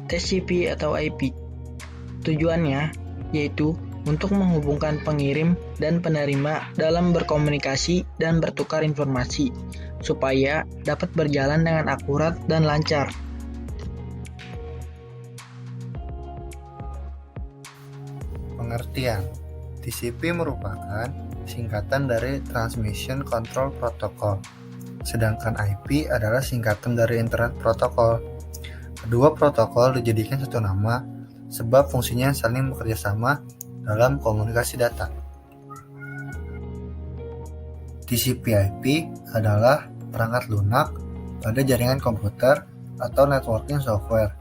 TCP atau IP. Tujuannya yaitu untuk menghubungkan pengirim dan penerima dalam berkomunikasi dan bertukar informasi, supaya dapat berjalan dengan akurat dan lancar. Pengertian: TCP merupakan singkatan dari Transmission Control Protocol, sedangkan IP adalah singkatan dari Internet Protocol. Kedua protokol dijadikan satu nama sebab fungsinya saling bekerja sama dalam komunikasi data. TCP/IP adalah perangkat lunak pada jaringan komputer atau networking software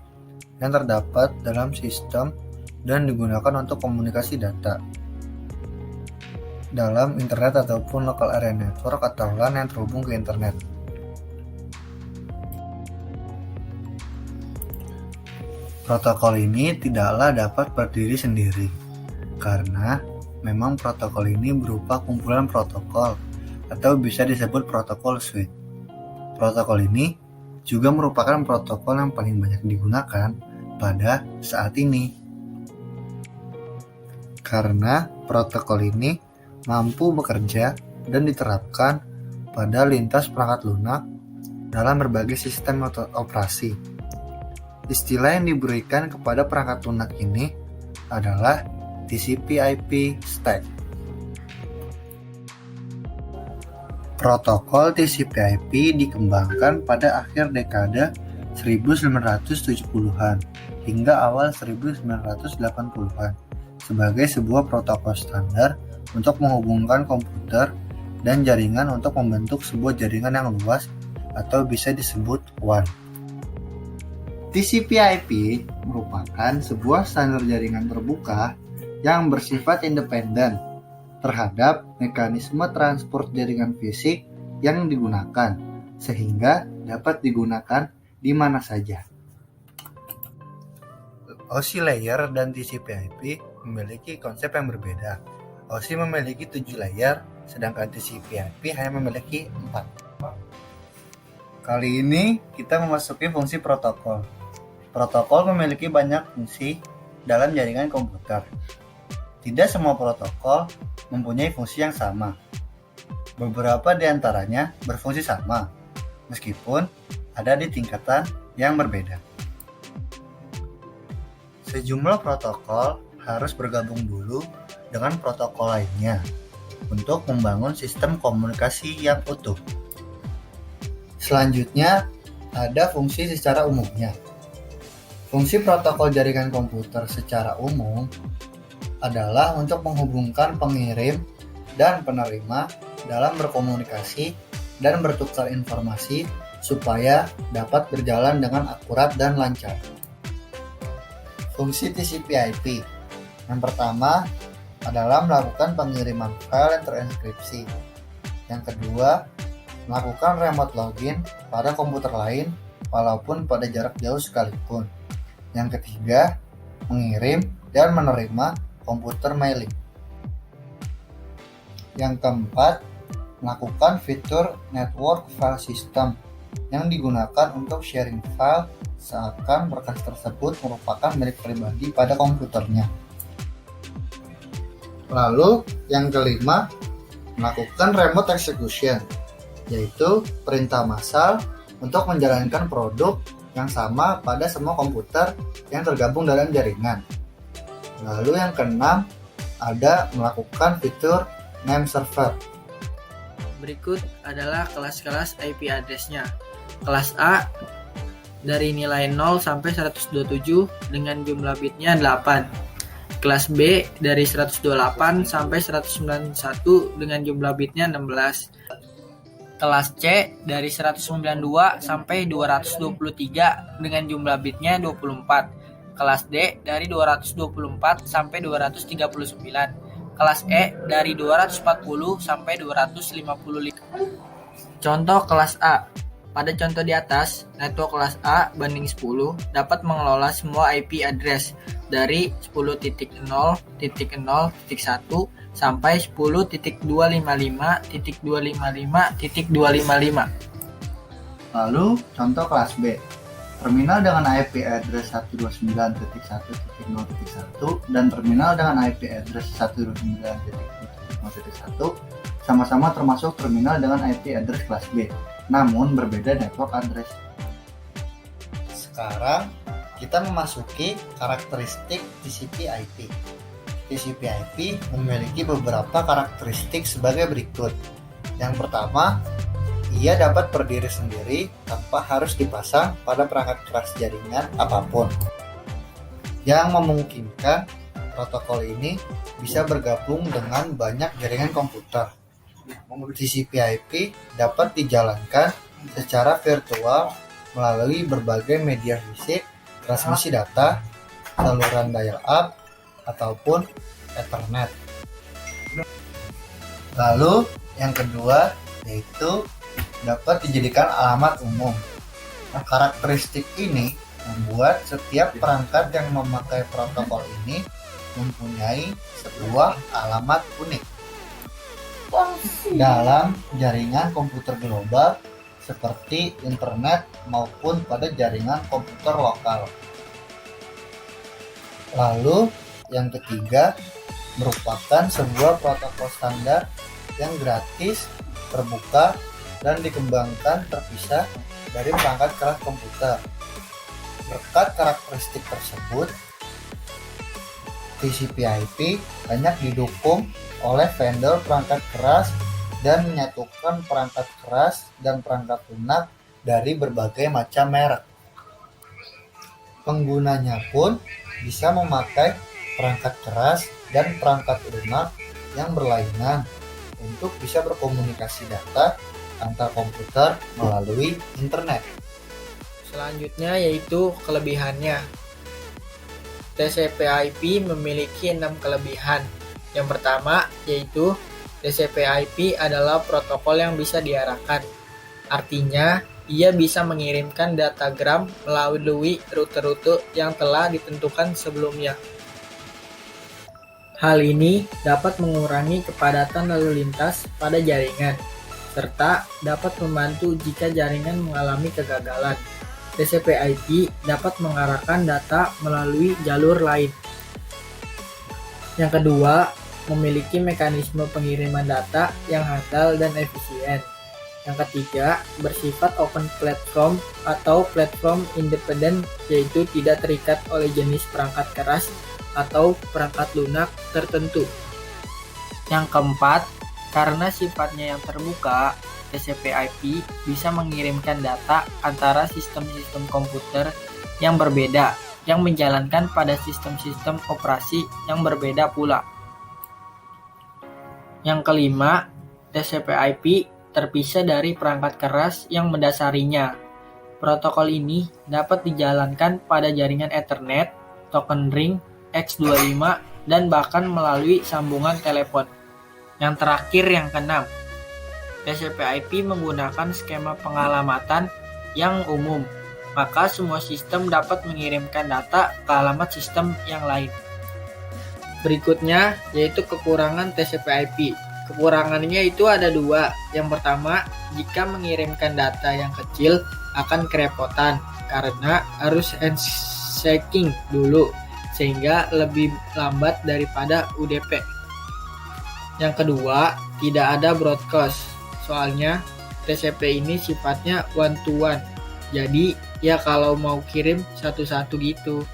yang terdapat dalam sistem dan digunakan untuk komunikasi data dalam internet ataupun local area network atau LAN yang terhubung ke internet. Protokol ini tidaklah dapat berdiri sendiri, karena memang protokol ini berupa kumpulan protokol atau bisa disebut protokol suite. Protokol ini juga merupakan protokol yang paling banyak digunakan pada saat ini. Karena protokol ini mampu bekerja dan diterapkan pada lintas perangkat lunak dalam berbagai sistem operasi. Istilah yang diberikan kepada perangkat lunak ini adalah TCP/IP stack. Protokol TCP/IP dikembangkan pada akhir dekade 1970-an hingga awal 1980-an sebagai sebuah protokol standar untuk menghubungkan komputer dan jaringan untuk membentuk sebuah jaringan yang luas atau bisa disebut WAN. TCP/IP merupakan sebuah standar jaringan terbuka yang bersifat independen terhadap mekanisme transport jaringan fisik yang digunakan, sehingga dapat digunakan di mana saja. OSI layer dan TCP/IP memiliki konsep yang berbeda. OSI memiliki 7 layer, sedangkan TCP/IP hanya memiliki 4. Kali ini kita memasuki fungsi protokol. Protokol memiliki banyak fungsi dalam jaringan komputer. Tidak semua protokol mempunyai fungsi yang sama. Beberapa di antaranya berfungsi sama, meskipun ada di tingkatan yang berbeda. Sejumlah protokol harus bergabung dulu dengan protokol lainnya untuk membangun sistem komunikasi yang utuh. Selanjutnya, ada fungsi secara umumnya. Fungsi protokol jaringan komputer secara umum adalah untuk menghubungkan pengirim dan penerima dalam berkomunikasi dan bertukar informasi supaya dapat berjalan dengan akurat dan lancar. Fungsi TCP/IP yang pertama adalah melakukan pengiriman file yang terenkripsi. Yang kedua, melakukan remote login pada komputer lain walaupun pada jarak jauh sekalipun. Yang ketiga, mengirim dan menerima komputer mailing. Yang keempat, melakukan fitur network file system yang digunakan untuk sharing file seakan berkas tersebut merupakan milik pribadi pada komputernya. Lalu, yang kelima, melakukan remote execution, yaitu perintah massal untuk menjalankan produk yang sama pada semua komputer yang tergabung dalam jaringan. Lalu yang keenam, ada melakukan fitur name server. Berikut adalah kelas-kelas IP address-nya. Kelas A dari nilai 0 sampai 127 dengan jumlah bitnya 8. Kelas B dari 128 sampai 191 dengan jumlah bitnya 16. Kelas C dari 192 sampai 223 dengan jumlah bitnya 24. Kelas D dari 224 sampai 239. Kelas E dari 240 sampai 255. Contoh kelas A. Pada contoh di atas, network kelas A banding 10 dapat mengelola semua IP address dari 10.0.0.1 sampai 10.255.255.255. Lalu contoh kelas B. Terminal dengan IP address 129.1.0.1 dan terminal dengan IP address 129.0.1 sama-sama termasuk terminal dengan IP address kelas B, namun berbeda network address. Sekarang kita memasuki karakteristik TCP/IP. TCP/IP memiliki beberapa karakteristik sebagai berikut. Yang pertama, ia dapat berdiri sendiri tanpa harus dipasang pada perangkat keras jaringan apapun, yang memungkinkan protokol ini bisa bergabung dengan banyak jaringan komputer. TCP/IP dapat dijalankan secara virtual melalui berbagai media fisik, transmisi data, saluran dial-up, ataupun Ethernet. Lalu yang kedua yaitu dapat dijadikan alamat umum. Karakteristik ini membuat setiap perangkat yang memakai protokol ini mempunyai sebuah alamat unik dalam jaringan komputer global seperti internet maupun pada jaringan komputer lokal. Lalu yang ketiga merupakan sebuah protokol standar yang gratis, terbuka, dan dikembangkan terpisah dari perangkat keras komputer. Berkat karakteristik tersebut, TCP/IP banyak didukung oleh vendor perangkat keras dan menyatukan perangkat keras dan perangkat lunak dari berbagai macam merek. Penggunanya pun bisa memakai perangkat keras dan perangkat lunak yang berlainan untuk bisa berkomunikasi data antar komputer melalui internet. Selanjutnya yaitu kelebihannya. TCP/IP memiliki 6 kelebihan. Yang pertama yaitu TCP/IP adalah protokol yang bisa diarahkan. Artinya, ia bisa mengirimkan datagram melalui rute-rute yang telah ditentukan sebelumnya. Hal ini dapat mengurangi kepadatan lalu lintas pada jaringan, serta dapat membantu jika jaringan mengalami kegagalan. TCP/IP dapat mengarahkan data melalui jalur lain. Yang kedua, memiliki mekanisme pengiriman data yang handal dan efisien. Yang ketiga, bersifat open platform atau platform independen, yaitu tidak terikat oleh jenis perangkat keras atau perangkat lunak tertentu. Yang keempat, karena sifatnya yang terbuka, TCP/IP bisa mengirimkan data antara sistem-sistem komputer yang berbeda yang menjalankan pada sistem-sistem operasi yang berbeda pula. Yang kelima, TCP/IP terpisah dari perangkat keras yang mendasarinya. Protokol ini dapat dijalankan pada jaringan Ethernet, token ring, X25, dan bahkan melalui sambungan telepon. Yang terakhir, yang keenam, TCP/IP menggunakan skema pengalamatan yang umum, maka semua sistem dapat mengirimkan data ke alamat sistem yang lain. Berikutnya yaitu kekurangan TCP/IP. Kekurangannya itu ada dua. Yang pertama, jika mengirimkan data yang kecil akan kerepotan karena harus handshaking dulu sehingga lebih lambat daripada UDP. Yang kedua, tidak ada broadcast. Soalnya TCP ini sifatnya one to one. Jadi ya kalau mau kirim satu-satu gitu.